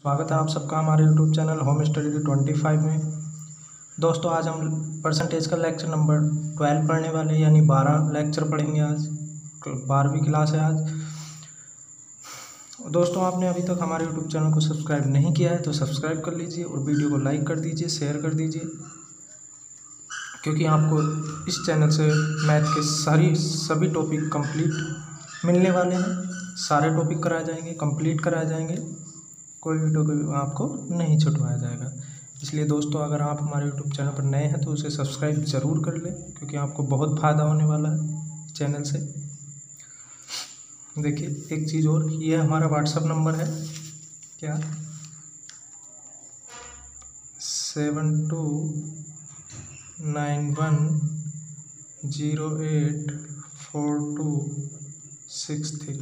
स्वागत है आप सबका हमारे यूट्यूब चैनल होम स्टडी 25 में। दोस्तों आज हम परसेंटेज का लेक्चर नंबर 12 पढ़ने वाले हैं, यानी 12 लेक्चर पढ़ेंगे। आज 12वीं क्लास है आज। दोस्तों आपने अभी तक हमारे यूट्यूब चैनल को सब्सक्राइब नहीं किया है तो सब्सक्राइब कर लीजिए और वीडियो को लाइक कर दीजिए, शेयर कर दीजिए, क्योंकि आपको इस चैनल से मैथ के सभी टॉपिक कंप्लीट मिलने वाले हैं। सारे टॉपिक कराए जाएंगे, कंप्लीट कराए जाएंगे, कोई भी टॉपिक आपको नहीं छुटवाया जाएगा। इसलिए दोस्तों अगर आप हमारे यूट्यूब चैनल पर नए हैं तो उसे सब्सक्राइब ज़रूर कर लें, क्योंकि आपको बहुत फ़ायदा होने वाला है चैनल से। देखिए एक चीज़ और, ये हमारा व्हाट्सअप नंबर है, क्या 7291084263।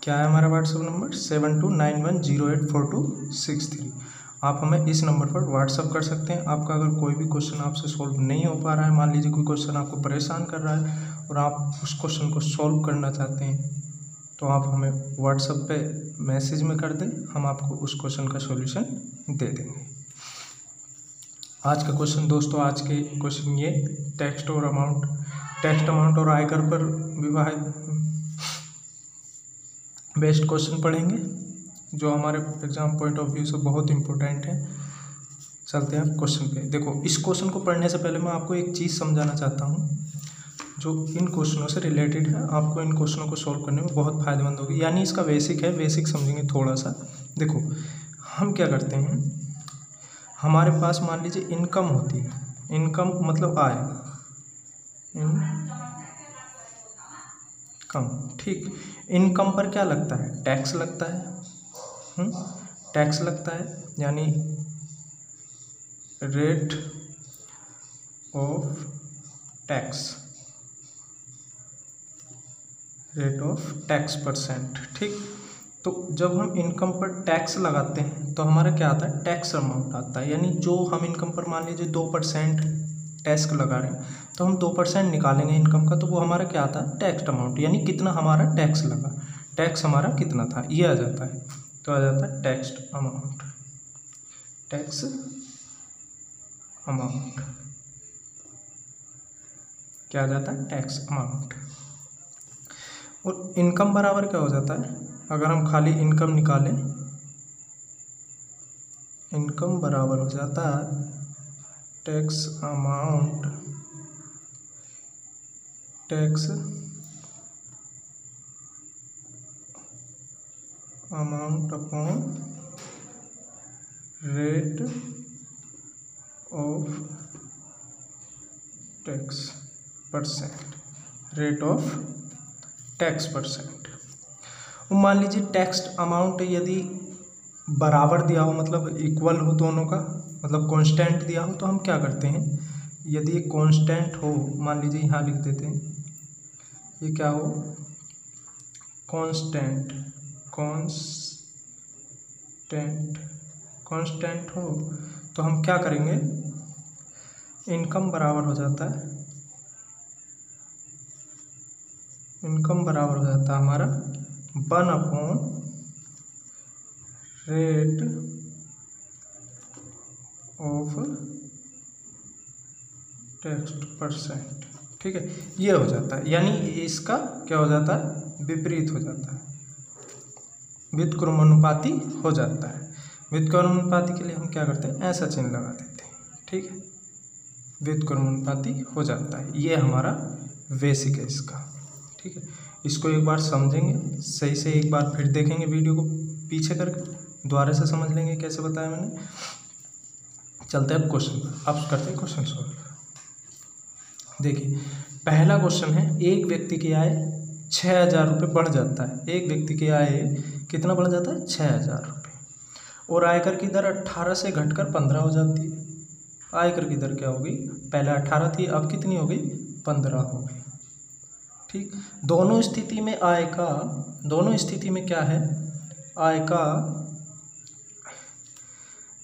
क्या है हमारा व्हाट्सअप नंबर 7291084263। आप हमें इस नंबर पर व्हाट्सअप कर सकते हैं। आपका अगर कोई भी क्वेश्चन आपसे सॉल्व नहीं हो पा रहा है, मान लीजिए कोई क्वेश्चन आपको परेशान कर रहा है और आप उस क्वेश्चन को सॉल्व करना चाहते हैं, तो आप हमें व्हाट्सएप पे मैसेज में कर दें, हम आपको उस क्वेश्चन का सॉल्यूशन दे देंगे। आज का क्वेश्चन दोस्तों, आज के क्वेश्चन ये टेक्स्ट अमाउंट और आयकर पर बेस्ट क्वेश्चन पढ़ेंगे, जो हमारे एग्जाम पॉइंट ऑफ व्यू से बहुत इंपॉर्टेंट है। चलते हैं क्वेश्चन पे। देखो इस क्वेश्चन को पढ़ने से पहले मैं आपको एक चीज़ समझाना चाहता हूँ जो इन क्वेश्चनों से रिलेटेड है। आपको इन क्वेश्चनों को सॉल्व करने में बहुत फायदेमंद होगी, यानी इसका बेसिक है, बेसिक समझेंगे थोड़ा सा। देखो हम क्या करते हैं, हमारे पास मान लीजिए इनकम होती है, इनकम मतलब आय, इनकम, ठीक। इनकम पर क्या लगता है, टैक्स लगता है, टैक्स लगता है, यानी रेट ऑफ टैक्स परसेंट, ठीक। तो जब हम इनकम पर टैक्स लगाते हैं तो हमारा क्या आता है, टैक्स अमाउंट आता है। यानी जो हम इनकम पर मान लीजिए 2% टैक्स लगा रहे हैं, तो हम 2% निकालेंगे इनकम का, तो वो हमारा क्या आता है, टैक्स अमाउंट, यानी कितना हमारा टैक्स लगा, टैक्स हमारा कितना था, ये आ जाता है। तो आ जाता है टैक्स अमाउंट, क्या आ जाता है, टैक्स अमाउंट। और इनकम बराबर क्या हो जाता है, अगर हम खाली इनकम निकालें, इनकम बराबर हो जाता है tax amount upon rate of tax percent. मान लीजिए टैक्स अमाउंट यदि बराबर दिया हो, मतलब इक्वल हो दोनों का, मतलब कांस्टेंट दिया हो, तो हम क्या करते हैं, यदि ये कांस्टेंट हो, मान लीजिए यहाँ लिख देते हैं, ये क्या हो, कांस्टेंट हो, तो हम क्या करेंगे, इनकम बराबर हो जाता है, हमारा 1/रेट ऑफ टैक्स परसेंट, ठीक है। ये हो जाता है, यानी इसका क्या हो जाता है, विपरीत हो जाता है, व्युत्क्रमानुपाती हो जाता है। व्युत्क्रमानुपाती के लिए हम क्या करते हैं, ऐसा चिन्ह लगा देते हैं, ठीक है, व्युत्क्रमानुपाती हो जाता है। ये हमारा बेसिक है इसका, ठीक है। इसको एक बार समझेंगे सही से, एक बार फिर देखेंगे वीडियो को पीछे करके, दोबारा से समझ लेंगे कैसे बताया मैंने। चलते हैं अब क्वेश्चन पर, अब करते हैं क्वेश्चन सॉल्व। देखिए पहला क्वेश्चन है, एक व्यक्ति की आय 6,000 रुपये बढ़ जाता है। एक व्यक्ति की आय कितना बढ़ जाता है, 6,000 रुपये, और आयकर की दर 18 से घटकर 15 हो जाती है। आयकर की दर क्या होगी, पहले 18 थी, अब कितनी हो गई, 15 हो गई, ठीक। दोनों स्थिति में क्या है, आय का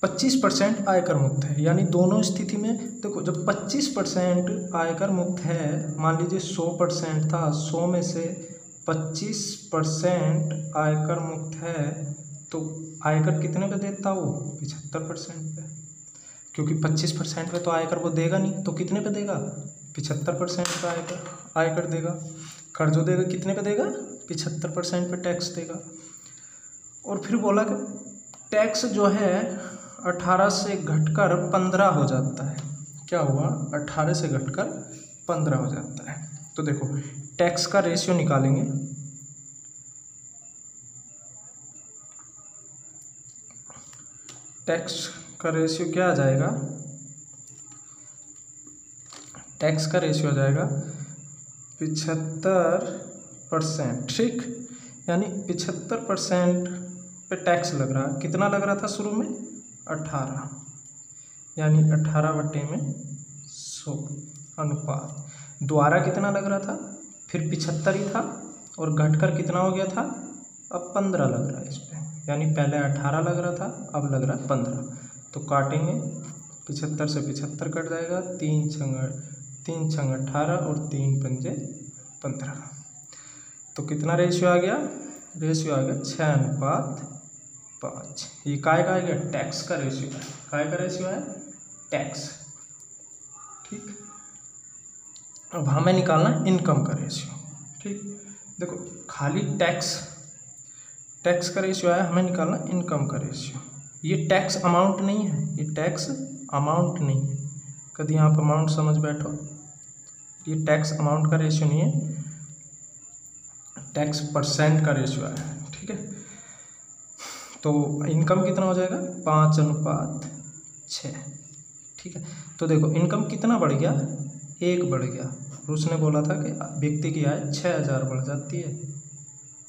25% आयकर मुक्त है। यानी दोनों स्थिति में देखो, जब 25% आयकर मुक्त है, मान लीजिए 100% था, 100 में से 25% आयकर मुक्त है, तो आयकर कितने पे देता वो 75% पे, क्योंकि 25% पे तो आयकर वो देगा नहीं, तो कितने पे देगा 75% पे आयकर देगा। कर्ज देगा कितने पे देगा 75% पे टैक्स देगा। और फिर बोला कि टैक्स जो है 18 से घटकर 15 हो जाता है। क्या हुआ 18 से घटकर 15 हो जाता है। तो देखो टैक्स का रेशियो निकालेंगे। टैक्स का रेशियो क्या आ जाएगा, टैक्स का रेशियो आ जाएगा 75%। ठीक, यानी 75% पे टैक्स लग रहा है। कितना लग रहा था शुरू में 18, यानी 18/100 अनुपात द्वारा कितना लग रहा था, फिर 75 ही था और घटकर कितना हो गया था, अब 15 लग रहा है इस पर, यानी पहले 18 लग रहा था अब लग रहा है 15। तो काटेंगे 75 से 75 कट जाएगा, 3 छंग 18 और 3 पंजे 15। तो कितना रेशियो आ गया, रेशियो आ गया 6:5। ये काय का आ गया, टैक्स का रेशियो है। काय का रेशियो है, टैक्स। ठीक, अब हमें निकालना है इनकम का रेशियो। ठीक, देखो खाली टैक्स का रेशियो है, हमें निकालना इनकम का रेशियो। ये टैक्स अमाउंट नहीं है, ये टैक्स अमाउंट नहीं है। कभी आप अमाउंट समझ बैठो, ये टैक्स अमाउंट का रेशियो नहीं है, टैक्स परसेंट का रेशियो है। ठीक है, तो इनकम कितना हो जाएगा 5:6। ठीक है, तो देखो इनकम कितना बढ़ गया, 1 बढ़ गया। और उसने बोला था कि व्यक्ति की आय 6,000 बढ़ जाती है।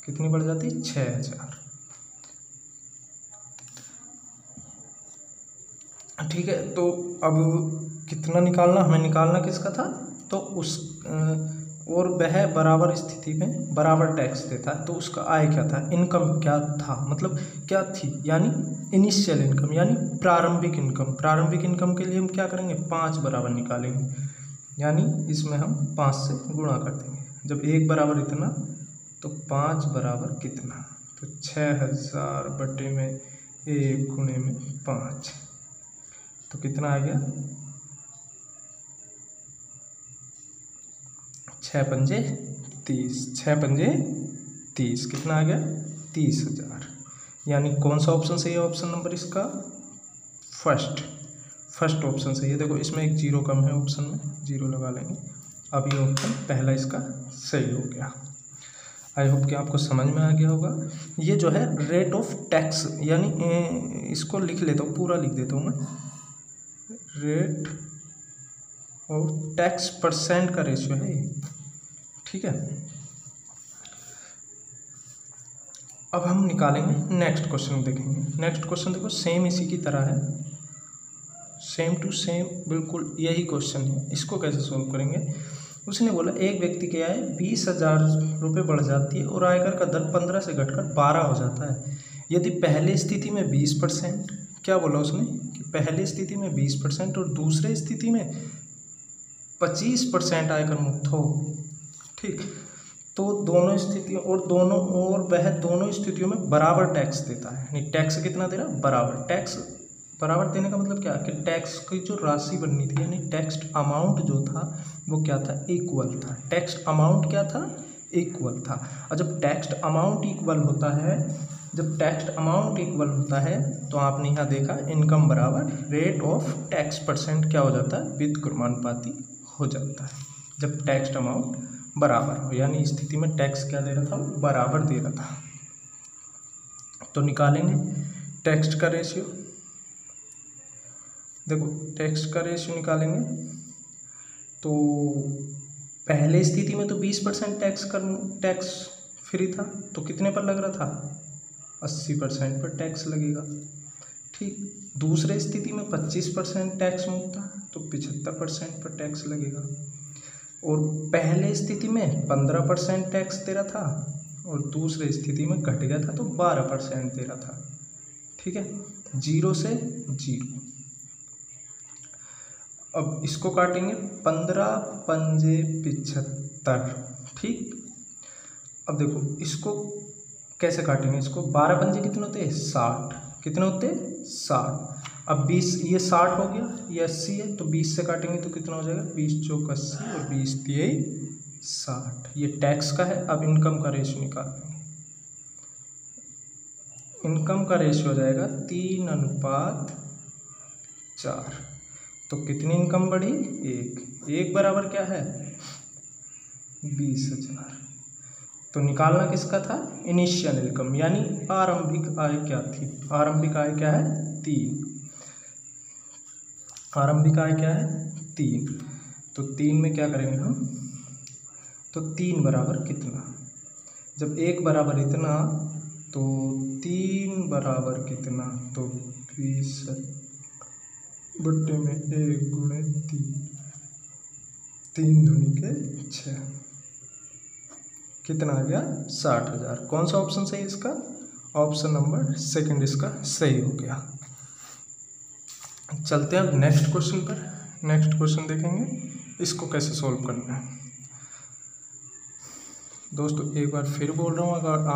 कितनी बढ़ जाती है 6,000। ठीक है, तो अब कितना निकालना, हमें निकालना किसका था, तो उस और वह बराबर स्थिति में बराबर टैक्स देता है, तो उसका आय क्या था, इनकम क्या था, मतलब क्या थी, यानी इनिशियल इनकम, यानी प्रारंभिक इनकम। प्रारंभिक इनकम के लिए हम क्या करेंगे 5 बराबर निकालेंगे, यानी इसमें हम 5 से गुणा कर देंगे। जब 1 बराबर इतना तो 5 बराबर कितना, तो 6,000 बटे में 1 गुणे में 5, तो कितना आ गया 6 पंजे 30, 6 पंजे 30, कितना आ गया 30,000। यानी कौन सा ऑप्शन सही है, ऑप्शन नंबर इसका फर्स्ट ऑप्शन सही है। देखो इसमें एक 0 कम है, ऑप्शन में 0 लगा लेंगे। अब ये ऑप्शन पहला इसका सही हो गया। आई होप कि आपको समझ में आ गया होगा। ये जो है रेट ऑफ टैक्स, यानी इसको लिख लेता हूँ, पूरा लिख देता हूँ मैं, रेट ऑफ टैक्स परसेंट का रेशियो है ये। ठीक है, अब हम निकालेंगे नेक्स्ट क्वेश्चन, देखेंगे नेक्स्ट क्वेश्चन। देखो सेम इसी की तरह है, सेम टू सेम बिल्कुल यही क्वेश्चन है। इसको कैसे सोल्व करेंगे, उसने बोला एक व्यक्ति की आय 20,000 रुपये बढ़ जाती है और आयकर का दर 15 से घटकर 12 हो जाता है। यदि पहले स्थिति में 20%, क्या बोला उसने कि पहले स्थिति में 20% और दूसरे स्थिति में 25% आयकर मुक्त हो। ठीक, तो दोनों स्थितियों और वह दोनों स्थितियों में बराबर टैक्स देता है। यानी टैक्स कितना दे रहा है, बराबर। टैक्स बराबर देने का मतलब क्या, कि टैक्स की जो राशि बननी थी, यानी टैक्स अमाउंट जो था वो क्या था, इक्वल था। टैक्स अमाउंट क्या था, इक्वल था। और जब टैक्स अमाउंट इक्वल होता है, तो आपने यहाँ देखा इनकम बराबर रेट ऑफ टैक्स परसेंट क्या हो जाता है, व्युत्क्रमानुपाती हो जाता है। जब टैक्स अमाउंट बराबर हो, यानी स्थिति में टैक्स क्या दे रहा था, बराबर दे रहा था। तो निकालेंगे टैक्स का रेशियो। देखो टैक्स का रेशियो निकालेंगे तो पहले स्थिति में तो 20% टैक्स फ्री था, तो कितने पर लग रहा था, 80% पर टैक्स लगेगा। ठीक, दूसरे स्थिति में 25% टैक्स मुक्त था, तो 75% पर टैक्स लगेगा। और पहले स्थिति में 15% टैक्स दे रहा था और दूसरे स्थिति में घट गया था तो 12% दे रहा था। ठीक है, 0 से 0। अब इसको काटेंगे 15 पंजे 75। ठीक, अब देखो इसको कैसे काटेंगे, इसको 12 पंजे कितने होते हैं, 60। कितने होते हैं 60। अब 20, ये 60 हो गया, ये 80 है, तो 20 से काटेंगे तो कितना हो जाएगा 20 चौक 80 और 20 तिये 60। ये टैक्स का है। अब इनकम का रेशियो निकाल लेंगे। इनकम का रेशियो हो जाएगा 3:4। तो कितनी इनकम बढ़ी 1 बराबर क्या है 20,000। तो निकालना किसका था इनिशियल इनकम, यानी आरंभिक आय क्या थी। आरंभिक आय क्या है 3। आरंभिक आय क्या है 3। तो 3 में क्या करेंगे हम, तो 3 बराबर कितना, जब 1 बराबर इतना तो 3 बराबर कितना, तो 20/1/3, 3 दूनी के 6, कितना आ गया 60,000। कौन सा ऑप्शन सही है इसका, ऑप्शन नंबर सेकंड इसका सही हो गया। चलते हैं अब नेक्स्ट क्वेश्चन पर। नेक्स्ट क्वेश्चन देखेंगे इसको कैसे सॉल्व करना है। दोस्तों एक बार फिर बोल रहा हूँ, अगर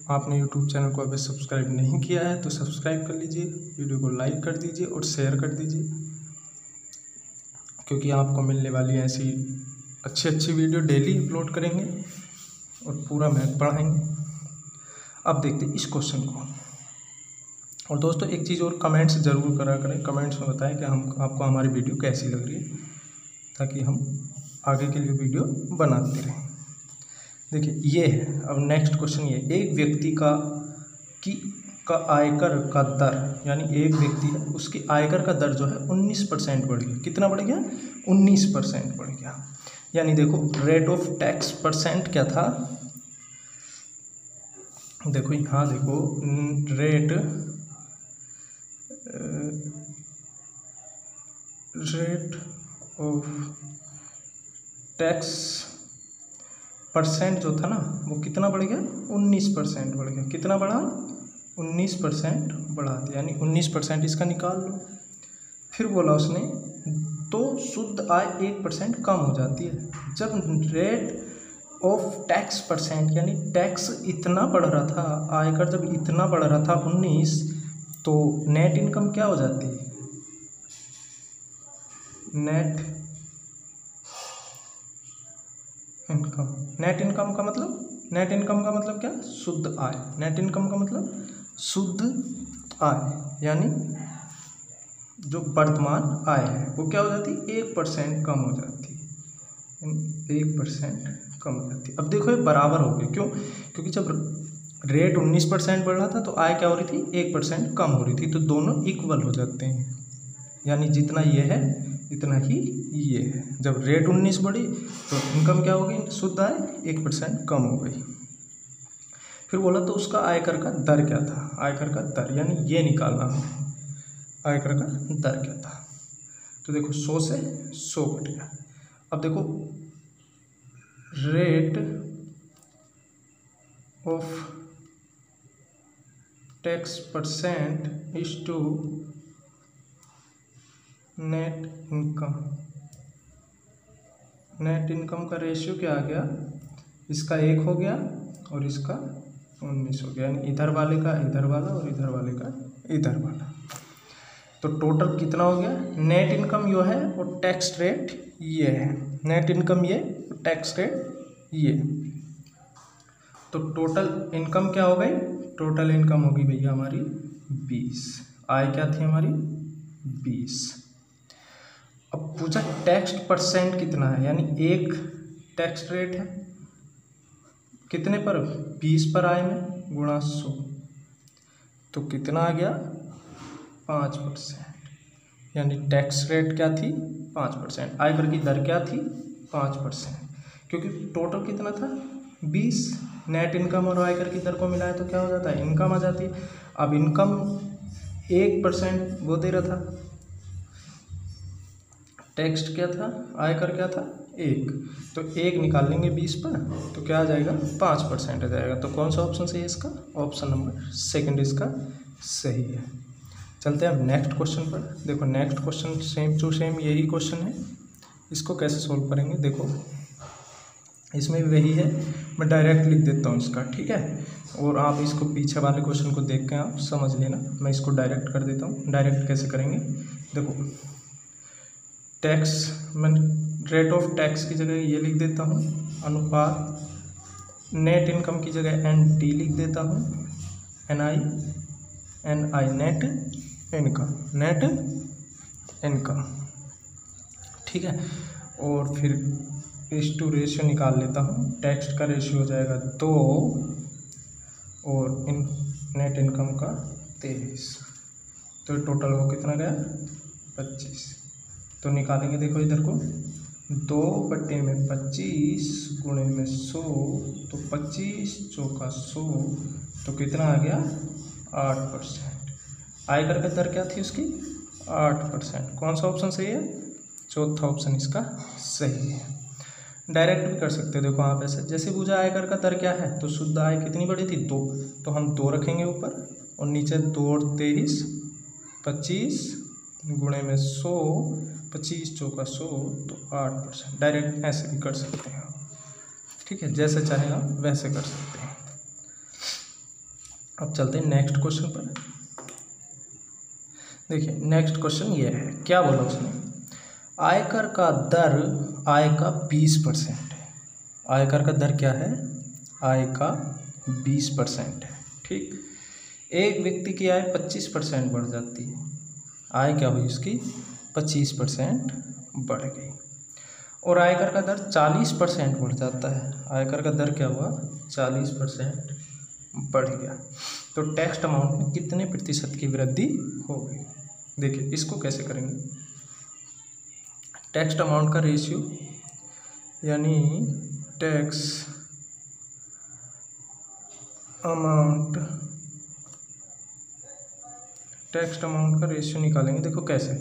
आपने यूट्यूब चैनल को अभी सब्सक्राइब नहीं किया है तो सब्सक्राइब कर लीजिए, वीडियो को लाइक कर दीजिए और शेयर कर दीजिए, क्योंकि आपको मिलने वाली ऐसी अच्छी वीडियो डेली अपलोड करेंगे और पूरा मैथ पढ़ाएंगे। अब देखते हैं इस क्वेश्चन को। और दोस्तों एक चीज़ और, कमेंट्स ज़रूर करा करें, कमेंट्स में बताएं कि आपको हमारी वीडियो कैसी लग रही है, ताकि हम आगे के लिए वीडियो बनाते रहें। देखिए ये है, अब नेक्स्ट क्वेश्चन ये, एक व्यक्ति का आयकर का दर, यानी एक व्यक्ति है उसकी आयकर का दर जो है 19% बढ़ गया। कितना बढ़ गया 19% बढ़ गया। यानी देखो रेट ऑफ टैक्स परसेंट क्या था, देखो यहाँ देखो रेट ऑफ टैक्स परसेंट जो था ना वो कितना बढ़ गया 19% बढ़ गया। कितना बढ़ा 19% बढ़ा दिया, यानी 19% इसका निकाल लो। फिर बोला उसने तो शुद्ध आय 1% कम हो जाती है। जब रेट ऑफ टैक्स परसेंट यानी टैक्स इतना बढ़ रहा था, आयकर जब इतना बढ़ रहा था 19, तो नेट इनकम क्या हो जाती है, नेट इनकम का मतलब क्या शुद्ध आय। नेट इनकम का मतलब शुद्ध आय, यानी जो वर्तमान आय है वो क्या हो जाती है 1% कम हो जाती है, 1% कम हो जाती है। अब देखो ये बराबर हो गए, क्यों, क्योंकि जब रेट 19% बढ़ रहा था तो आय क्या हो रही थी 1% कम हो रही थी, तो दोनों इक्वल हो जाते हैं, यानी जितना ये है इतना ही ये है। जब रेट 19 बढ़ी तो इनकम क्या हो गई शुद्ध आय 1% कम हो गई। फिर बोला तो उसका आयकर का दर क्या था, आयकर का दर यानी ये निकालना है, आयकर का दर क्या था। तो देखो 100 से 100 कट गया। अब देखो rate of tax percent is to net income. Net income का रेशियो क्या आ गया, इसका 1 हो गया और इसका 19 हो गया, यानी इधर वाले का इधर वाला और इधर वाले का इधर वाला। तो टोटल कितना हो गया, नेट इनकम यो है और टैक्स रेट ये है, नेट इनकम ये और टैक्स रेट ये। तो टोटल इनकम क्या हो गई, टोटल इनकम होगी भैया हमारी 20, आय क्या थी हमारी 20। अब पूछा टैक्स परसेंट कितना है, यानी एक टैक्स रेट है कितने पर 20 पर आय में गुणा 100, तो कितना आ गया 5%, यानी टैक्स रेट क्या थी 5%, आयकर की दर क्या थी 5%, क्योंकि टोटल कितना था 20, नेट इनकम और आयकर की दर को मिलाए तो क्या हो जाता है इनकम आ जाती है। अब इनकम 1% वो दे रहा था, टैक्स क्या था आयकर क्या था 1, तो 1 निकाल लेंगे 20 पर तो क्या आ जाएगा 5% आ जाएगा। तो कौन सा ऑप्शन सही है इसका, ऑप्शन नंबर सेकंड इसका सही है। चलते हैं अब नेक्स्ट क्वेश्चन पर। देखो next question same to same यही क्वेश्चन है, इसको कैसे सोल्व करेंगे। देखो इसमें भी वही है, मैं डायरेक्ट लिख देता हूँ इसका, ठीक है। और आप इसको पीछे वाले क्वेश्चन को देख के आप समझ लेना, मैं इसको डायरेक्ट कर देता हूँ। डायरेक्ट कैसे करेंगे, देखो टैक्स, मैं रेट ऑफ टैक्स की जगह ये लिख देता हूँ, अनुपात, नेट इनकम की जगह NT लिख देता हूँ, NI नेट इनकम, ठीक है। और फिर टू रेशियो निकाल लेता हूँ, टैक्स का रेशियो हो जाएगा 2 और नेट इनकम का 23, तो टोटल वो कितना गया 25। तो निकालेंगे, देखो इधर को 2/25 गुणे में 100, तो 25 चौका 100, तो कितना आ गया 8%। आयकर का दर क्या थी उसकी 8%। कौन सा ऑप्शन सही है, चौथा ऑप्शन इसका सही है। डायरेक्ट भी कर सकते हो, देखो आप ऐसे, जैसे पूछा आयकर का दर क्या है, तो शुद्ध आय कितनी बढ़ी थी 2, तो हम 2 रखेंगे ऊपर और नीचे 2 और 23, 25 गुणे में 100, 25 चौका 100, तो 8%। डायरेक्ट ऐसे भी कर सकते हैं, ठीक है, जैसे चाहे आप वैसे कर सकते हैं। अब चलते हैं नेक्स्ट क्वेश्चन पर। देखिए नेक्स्ट क्वेश्चन ये है, क्या बोला उसने, आयकर का दर आय का 20% है। आयकर का दर क्या है, आय का 20% है, ठीक। एक व्यक्ति की आय 25% बढ़ जाती है, आय क्या हुई उसकी 25% बढ़ गई। और आयकर का दर 40% बढ़ जाता है, आयकर का दर क्या हुआ 40% बढ़ गया, तो टैक्स अमाउंट में कितने प्रतिशत की वृद्धि हो गई। देखिए इसको कैसे करेंगे, टैक्स अमाउंट का रेशियो यानी टैक्स अमाउंट का रेशियो निकालेंगे। देखो कैसे,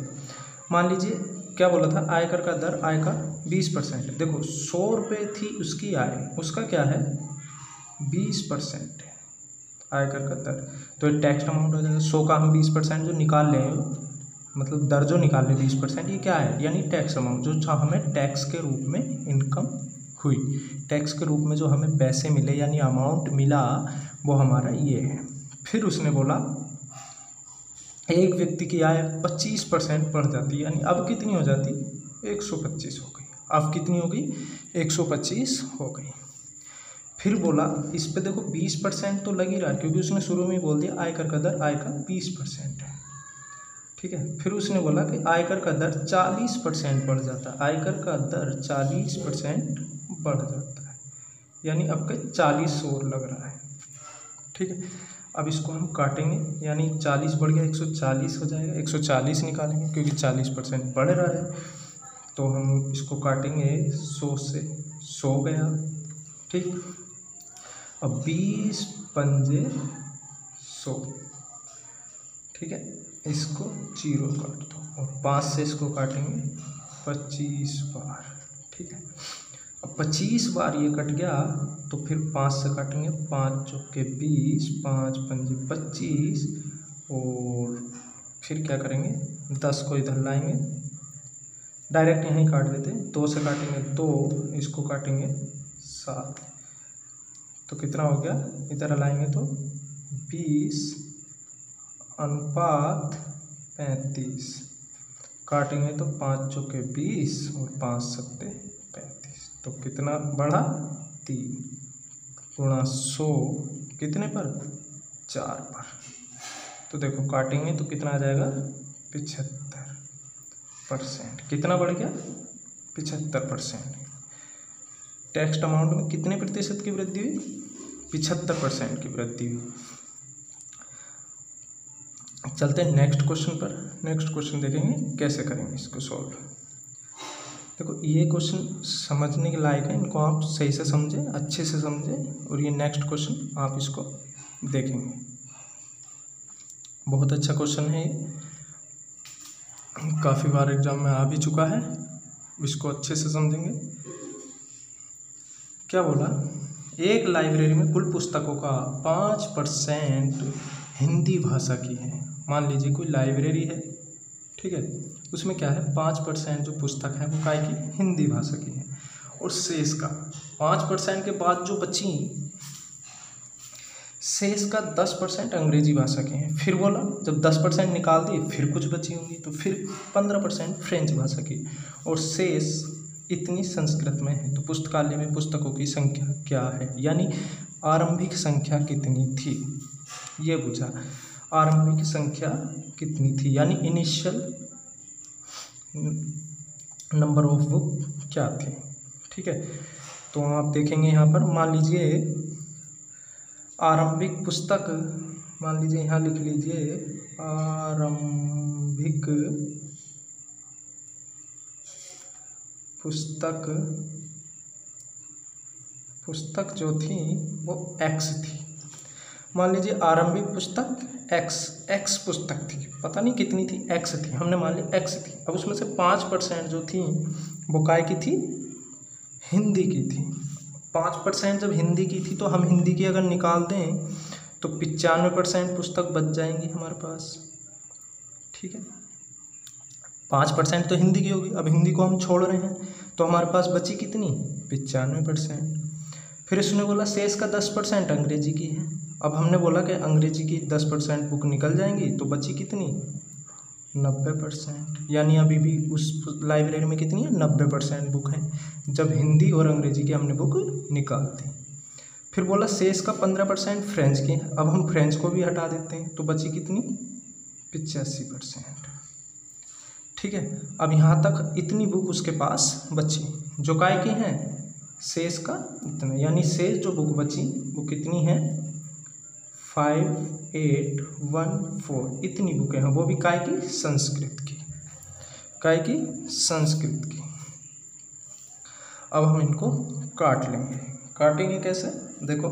मान लीजिए क्या बोला था, आयकर का दर आय का 20%। देखो 100 रुपये थी उसकी आय, उसका क्या है 20% है आयकर का दर, तो टैक्स अमाउंट हो जाएगा 100 का हम 20% जो निकाल लें, मतलब दर जो निकाल ले 20%, ये क्या है यानी टैक्स अमाउंट, जो हमें टैक्स के रूप में इनकम हुई, टैक्स के रूप में जो हमें पैसे मिले यानी अमाउंट मिला, वो हमारा ये है। फिर उसने बोला एक व्यक्ति की आय 25% बढ़ जाती है, यानी अब कितनी हो जाती 125 हो गई, अब कितनी हो गई 125 हो गई। फिर बोला इस पे देखो 20% तो लग ही रहा है, क्योंकि उसने शुरू में ही बोल दिया आयकर का दर आय का 20% है, ठीक है। फिर उसने बोला कि आयकर का दर 40% बढ़ जाता है, आयकर का दर 40% बढ़ जाता है, यानी अब के 40 और लग रहा है, ठीक है। अब इसको हम काटेंगे, यानी 40 बढ़ गया 140 हो जाएगा, 140 निकालेंगे क्योंकि 40% बढ़ रहा है, तो हम इसको काटेंगे 100 से, 100 गया, ठीक। अब 20 पंजे 100, ठीक है, इसको 0 काट दो और 5 से इसको काटेंगे 25 बार, ठीक है। अब 25 बार ये कट गया, तो फिर 5 से काटेंगे, 5 चौके 20, 5 पंजे 25, और फिर क्या करेंगे 10 को इधर लाएंगे, डायरेक्ट यहीं काट देते हैं, 2 से काटेंगे 2, इसको काटेंगे 7, तो कितना हो गया, इधर लाएंगे तो 20 अनुपात 35, काटेंगे तो 5 चौके 20 और 5 सत्ते 35, तो कितना बढ़ा 3 गुणा 100 कितने पर 4 पर, तो देखो काटेंगे तो कितना आ जाएगा 75%। कितना बढ़ गया 75%। टैक्स अमाउंट में कितने प्रतिशत की वृद्धि हुई 75% की वृद्धि हुई। चलते हैं नेक्स्ट क्वेश्चन पर। नेक्स्ट क्वेश्चन देखेंगे कैसे करेंगे इसको सॉल्व। देखो ये क्वेश्चन समझने के लायक है, इनको आप सही से समझें, अच्छे से समझें, और ये नेक्स्ट क्वेश्चन आप इसको देखेंगे, बहुत अच्छा क्वेश्चन है, काफ़ी बार एग्जाम में आ भी चुका है, इसको अच्छे से समझेंगे। क्या बोला, एक लाइब्रेरी में कुल पुस्तकों का 5% हिंदी भाषा की है। मान लीजिए कोई लाइब्रेरी है, ठीक है, उसमें क्या है 5% जो पुस्तक है वो काय की हिंदी भाषा की है, और शेष का 5% के बाद जो बची, शेष का 10% अंग्रेजी भाषा के हैं। फिर बोला जब 10% निकाल दिए फिर कुछ बची होंगी, तो फिर 15% फ्रेंच भाषा की, और शेष इतनी संस्कृत में है। तो पुस्तकालय में पुस्तकों की संख्या क्या है, यानी आरंभिक संख्या कितनी थी, ये पूछा। आरंभिक संख्या कितनी थी, यानी इनिशियल नंबर ऑफ बुक क्या थी। ठीक है, तो आप देखेंगे यहाँ पर, मान लीजिए आरंभिक पुस्तक, मान लीजिए यहाँ लिख लीजिए आरंभिक पुस्तक जो थी वो X थी। मान लीजिए आरंभिक पुस्तक X पुस्तक थी, पता नहीं कितनी थी, X थी, हमने मान लिया X थी। अब उसमें से 5% जो थी वो काय की थी, हिंदी की थी। 5% जब हिंदी की थी तो हम हिंदी की अगर निकाल दें तो 95% पुस्तक बच जाएंगी हमारे पास। ठीक है, 5% तो हिंदी की होगी, अब हिंदी को हम छोड़ रहे हैं तो हमारे पास बची कितनी, 95%। फिर इसने बोला शेष का 10% अंग्रेजी की है। अब हमने बोला कि अंग्रेजी की 10% बुक निकल जाएंगी, तो बची कितनी, 90%, यानी अभी भी उस लाइब्रेरी में कितनी है, 90% बुक है, जब हिंदी और अंग्रेजी की हमने बुक निकाल दी। फिर बोला शेष का 15% फ्रेंच की है। अब हम फ्रेंच को भी हटा देते हैं, तो बची कितनी, 85%। ठीक है, अब यहाँ तक इतनी बुक उसके पास बची जो काय की हैं, शेष का इतना, यानी शेष जो बुक बची वो कितनी है, 5814, इतनी बुकें हैं, वो भी काय की, संस्कृत की, काय की, संस्कृत की। अब हम इनको काट लेंगे। काटेंगे कैसे, देखो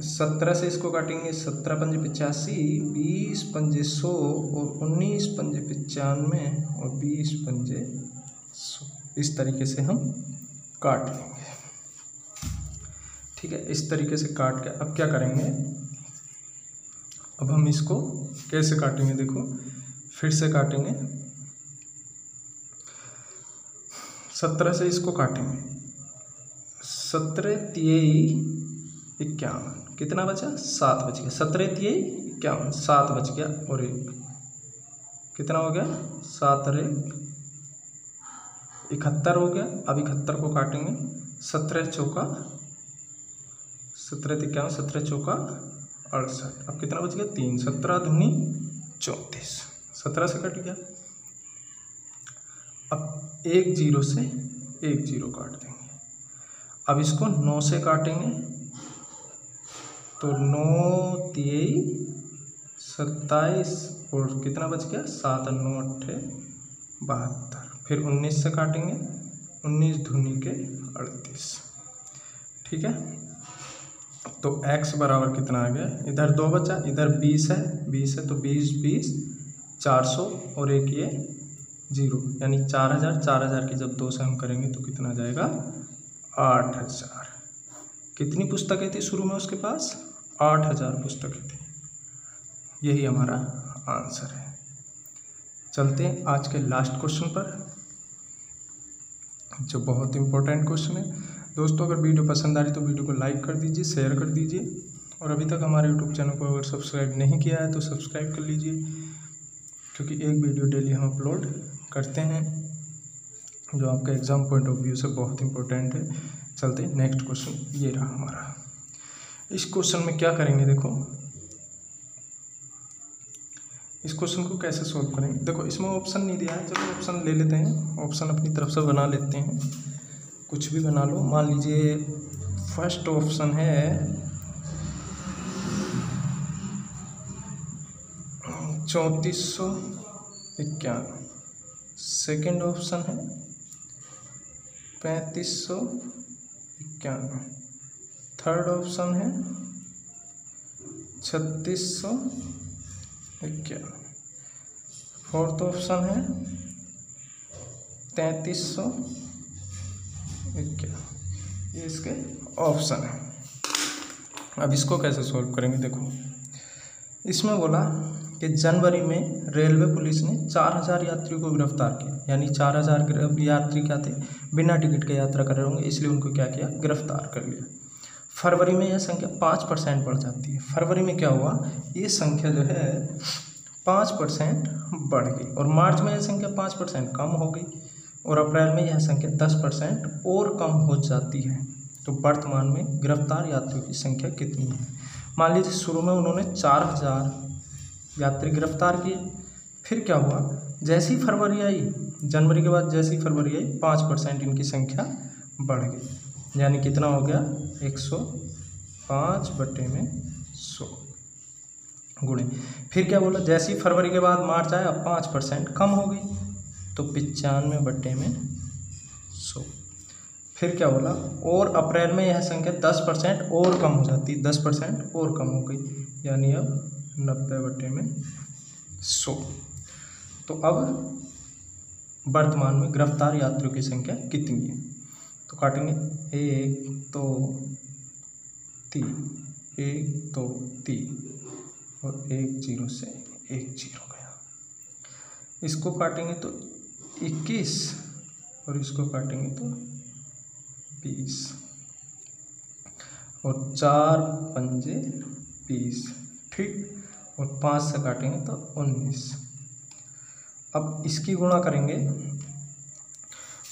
17 से इसको काटेंगे, 17 पंजे 85, 20 पंजे 100 और 19 पंजे 95 और 20 पंजे 100, इस तरीके से हम काट लेंगे। ठीक है, इस तरीके से काट के अब क्या करेंगे, अब हम इसको कैसे काटेंगे, देखो फिर से काटेंगे। 17 से इसको काटेंगे, 17 तियई 51, कितना बचा, 7 बच गया, 17 तियई 51, 7 बच गया, और 1 कितना हो गया, 7 और 1 71 हो गया। अब 71 को काटेंगे, 17 चौका 17 51, 17 चौका 68, अब कितना बच गया, 3, 17 दूनी 34, 17 से कट गया। अब 1 0 से 1 0 काट देंगे। अब इसको 9 से काटेंगे, तो 9 तियई 27 और कितना बच गया, 7 और 9 8 72। फिर 19 से काटेंगे, 19 दूनी के 38। ठीक है, तो x बराबर कितना आ गया, इधर 2 बचा, इधर 20 है तो 20 20 400 और एक ये 0, यानी 4000 की जब 2 से हम करेंगे तो कितना जाएगा, 8000। कितनी पुस्तकें थी शुरू में उसके पास, 8000 पुस्तकें थी। यही हमारा आंसर है। चलते हैं आज के लास्ट क्वेश्चन पर, जो बहुत इंपॉर्टेंट क्वेश्चन है। दोस्तों अगर वीडियो पसंद आ रही तो वीडियो को लाइक कर दीजिए, शेयर कर दीजिए, और अभी तक हमारे यूट्यूब चैनल को अगर सब्सक्राइब नहीं किया है तो सब्सक्राइब कर लीजिए, क्योंकि एक वीडियो डेली हम अपलोड करते हैं जो आपका एग्ज़ाम पॉइंट ऑफ व्यू से बहुत इंपॉर्टेंट है। चलते हैं नेक्स्ट क्वेश्चन, ये रहा हमारा। इस क्वेश्चन में क्या करेंगे, देखो इस क्वेश्चन को कैसे सोल्व करेंगे। देखो इसमें ऑप्शन नहीं दिया है, चलो ऑप्शन ले लेते हैं, ऑप्शन अपनी तरफ से बना लेते हैं, कुछ भी बना लो। मान लीजिए फर्स्ट ऑप्शन है 3451, सेकेंड ऑप्शन है 3551, थर्ड ऑप्शन है 3651, फोर्थ ऑप्शन है 3351। ये इसके ऑप्शन है। अब इसको कैसे सॉल्व करेंगे, देखो इसमें बोला कि जनवरी में रेलवे पुलिस ने 4000 यात्रियों को गिरफ्तार किया, यानी 4000 यात्री क्या थे, बिना टिकट के यात्रा कर रहे होंगे, इसलिए उनको क्या किया, गिरफ्तार कर लिया। फरवरी में यह संख्या 5% बढ़ जाती है। फरवरी में क्या हुआ, ये संख्या जो है 5% बढ़ गई, और मार्च में यह संख्या 5% कम हो गई, और अप्रैल में यह संख्या 10% और कम हो जाती है। तो वर्तमान में गिरफ्तार यात्रियों की संख्या कितनी है? मान लीजिए शुरू में उन्होंने 4000 यात्री गिरफ्तार किए, फिर क्या हुआ, जैसी फरवरी आई, जनवरी के बाद जैसी फरवरी आई 5% इनकी संख्या बढ़ गई, यानी कितना हो गया, 105/100 गुणे। फिर क्या बोला, जैसी फरवरी के बाद मार्च आया 5% कम हो गई, तो 95/100। फिर क्या बोला, और अप्रैल में यह संख्या 10% और कम हो जाती, 10% और कम हो गई, यानी अब 90/100। तो अब वर्तमान में गिरफ्तार यात्रियों की संख्या कितनी है? तो काटेंगे 1 2 3, 1 2 3, और 1 0 से 1 0 गया। इसको काटेंगे तो 21, और इसको काटेंगे तो 20, और 4 पंजे 20, ठीक, और 5 से काटेंगे तो 19। अब इसकी गुणा करेंगे,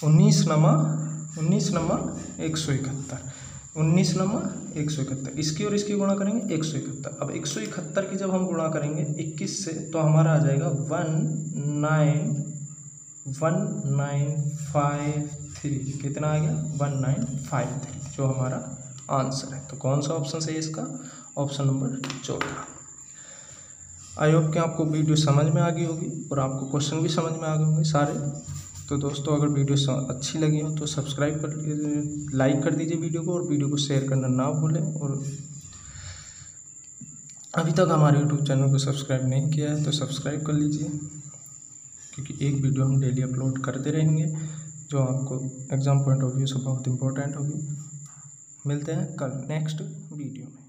19 नमा 171, 19 नमा 171, इसकी और इसकी गुणा करेंगे 171। अब 171 की जब हम गुणा करेंगे 21 से, तो हमारा आ जाएगा 1953। कितना आ गया, 1953, जो हमारा आंसर है। तो कौन सा ऑप्शन सही है इसका, ऑप्शन नंबर 14। आई होप कि आपको वीडियो समझ में आ गई होगी, और आपको क्वेश्चन भी समझ में आ गए होंगे सारे। तो दोस्तों, अगर वीडियो अच्छी लगी हो तो सब्सक्राइब कर, लाइक कर दीजिए वीडियो को, और वीडियो को शेयर करना ना भूलें। और अभी तक हमारे यूट्यूब चैनल को सब्सक्राइब नहीं किया है तो सब्सक्राइब कर लीजिए, क्योंकि एक वीडियो हम डेली अपलोड करते रहेंगे जो आपको एग्ज़ाम पॉइंट ऑफ व्यू से बहुत इंपॉर्टेंट होगी। मिलते हैं कल नेक्स्ट वीडियो में।